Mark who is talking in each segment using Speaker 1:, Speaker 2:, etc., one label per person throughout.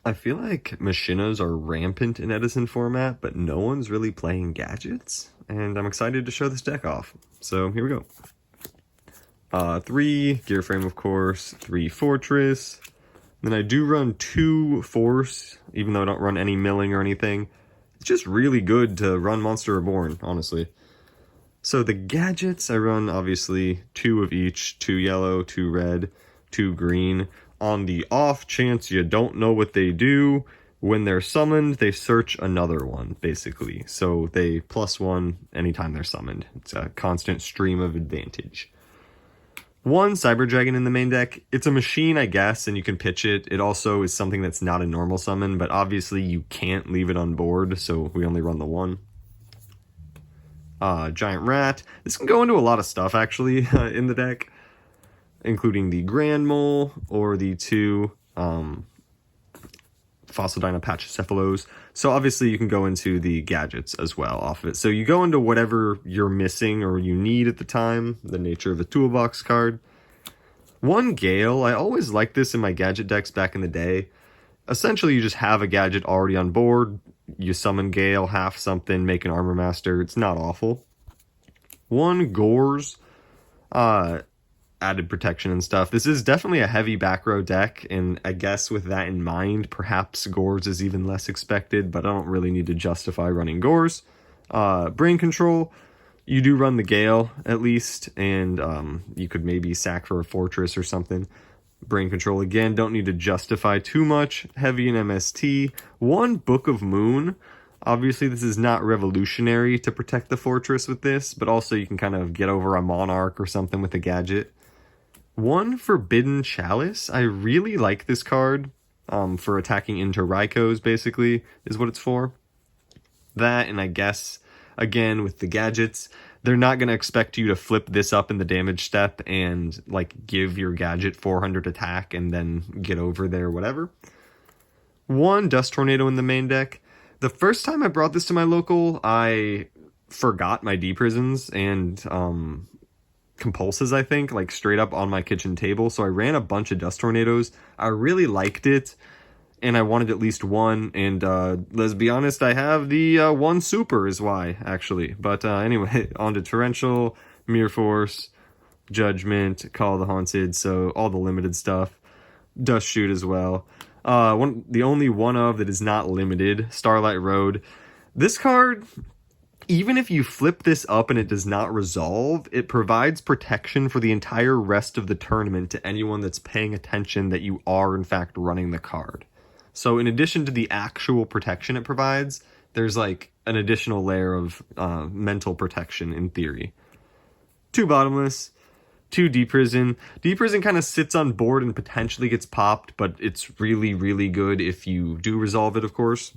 Speaker 1: I feel like machinas are rampant in Edison format, but no one's really playing gadgets, and I'm excited to show this deck off. So here we go. 3 gear frame, of course, 3 fortress. Then I do run 2 force, even though I don't run any milling or anything. It's just really good to run Monster Reborn, honestly. So the gadgets, I run obviously 2 of each, 2 yellow, 2 red, 2 green. On the off chance you don't know what they do, when they're summoned, they search another one, basically. So they +1 anytime they're summoned. It's a constant stream of advantage. 1 Cyber Dragon in the main deck. It's a machine, I guess, and you can pitch it. It also is something that's not a normal summon, but obviously you can't leave it on board, so we only run the 1. Giant Rat. This can go into a lot of stuff, actually, in the deck, including the Grand Mole or the 2 Fossil Dinopachycephalos. So obviously you can go into the gadgets as well off of it. So you go into whatever you're missing or you need at the time, the nature of the toolbox card. 1 Gale. I always liked this in my gadget decks back in the day. Essentially, you just have a gadget already on board. You summon Gale, half something, make an Armor Master. It's not awful. 1 Gores. Added protection and stuff. This is definitely a heavy back row deck, and I guess with that in mind, perhaps Gores is even less expected, but I don't really need to justify running Gores. Brain Control. You do run the Gale, at least, and you could maybe sack for a Fortress or something. Brain Control, again, don't need to justify too much. Heavy in MST. 1 Book of Moon. Obviously, this is not revolutionary to protect the Fortress with this, but also you can kind of get over a Monarch or something with a gadget. 1 Forbidden Chalice. I really like this card for attacking into Raikos, basically, is what it's for. That, and I guess, again, with the gadgets, they're not going to expect you to flip this up in the damage step and, like, give your gadget 400 attack and then get over there, whatever. 1 Dust Tornado in the main deck. The first time I brought this to my local, I forgot my D-Prisons and Compulses, I think, like straight up on my kitchen table. So I ran a bunch of Dust Tornadoes. I really liked it, and I wanted at least 1. And let's be honest, I have the 1 Super is why, actually. But anyway, on to Torrential, Mirror Force, Judgment, Call of the Haunted, so all the limited stuff. Dust Shoot as well. The only one of that is not limited, Starlight Road. This card, even if you flip this up and it does not resolve, it provides protection for the entire rest of the tournament to anyone that's paying attention that you are in fact running the card. So in addition to the actual protection it provides, there's like an additional layer of mental protection in theory. 2 Bottomless. 2 D-Prison. D-Prison kind of sits on board and potentially gets popped, but it's really, really good if you do resolve it, of course.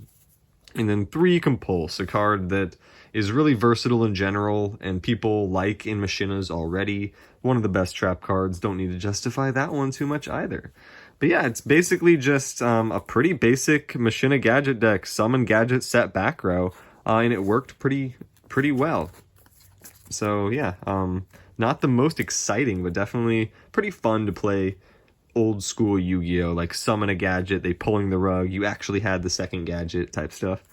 Speaker 1: And then 3 Compulse, a card that is really versatile in general, and people like in Machinas already. One of the best trap cards, don't need to justify that one too much either. But yeah, it's basically just a pretty basic Machina Gadget deck, summon gadget, set back row, and it worked pretty well. So yeah, not the most exciting, but definitely pretty fun to play old school Yu-Gi-Oh! Like summon a gadget, they pulling the rug, you actually had the second gadget type stuff.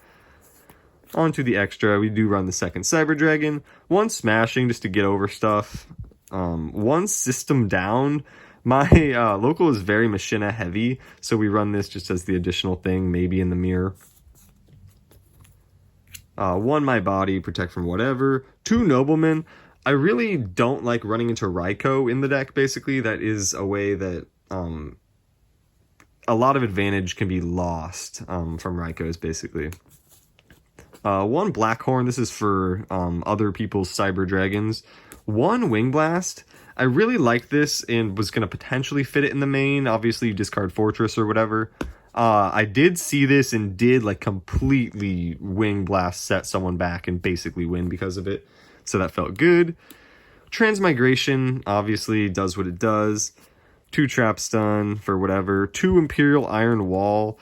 Speaker 1: On to the extra, we do run the second Cyber Dragon. 1 Smashing just to get over stuff. 1 System Down. My local is very Machina heavy, so we run this just as the additional thing, maybe in the mirror. 1 My Body, protect from whatever. 2 Noblemen. I really don't like running into Raiko in the deck, basically. That is a way that a lot of advantage can be lost from Raikos, basically. 1 Blackhorn, this is for other people's Cyber Dragons. 1 Wing Blast. I really like this and was going to potentially fit it in the main. Obviously, you discard Fortress or whatever. I did see this and did like completely Wing Blast set someone back and basically win because of it. So that felt good. Transmigration obviously does what it does. 2 Trap Stun for whatever. 2 Imperial Iron Wall.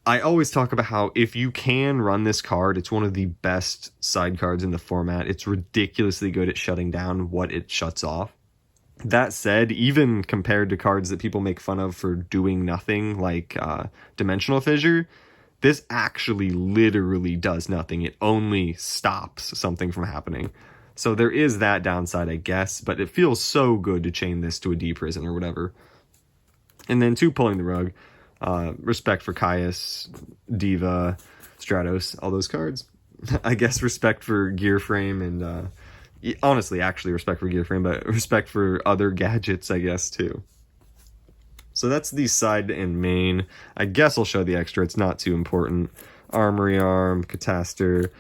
Speaker 1: I always talk about how if you can run this card, it's one of the best side cards in the format. It's ridiculously good at shutting down what it shuts off. That said, even compared to cards that people make fun of for doing nothing, like Dimensional Fissure, this actually literally does nothing. It only stops something from happening. So there is that downside, I guess, but it feels so good to chain this to a D prison or whatever. And then 2, Pulling the Rug. Respect for Caius, Diva, Stratos, all those cards. I guess respect for Gear Frame and honestly, actually respect for Gear Frame, but respect for other gadgets, I guess, too. So that's the side and main. I guess I'll show the extra. It's not too important. Armory Arm, Cataster,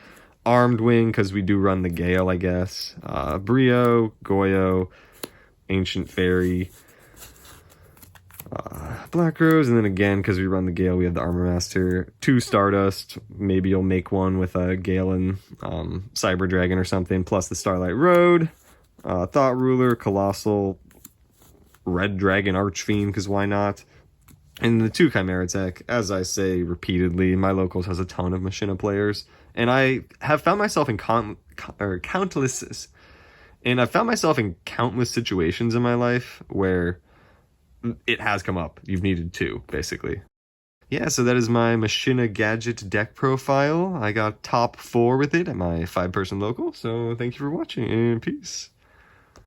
Speaker 1: Armed Wing, because we do run the Gale, I guess. Brio, Goyo, Ancient Fairy, Black Rose, and then again, because we run the Gale, we have the Armor Master. 2 Stardust. Maybe you'll make one with a Gale and Cyber Dragon or something, plus the Starlight Road. Thought Ruler, Colossal, Red Dragon Archfiend, because why not? And the 2 Chimera tech, as I say repeatedly, my locals has a ton of Machina players, and I have found myself in countless situations in my life where it has come up. You've needed 2, basically. Yeah, so that is my Machina Gadget deck profile. I got top 4 with it at my 5-person local, so thank you for watching, and peace.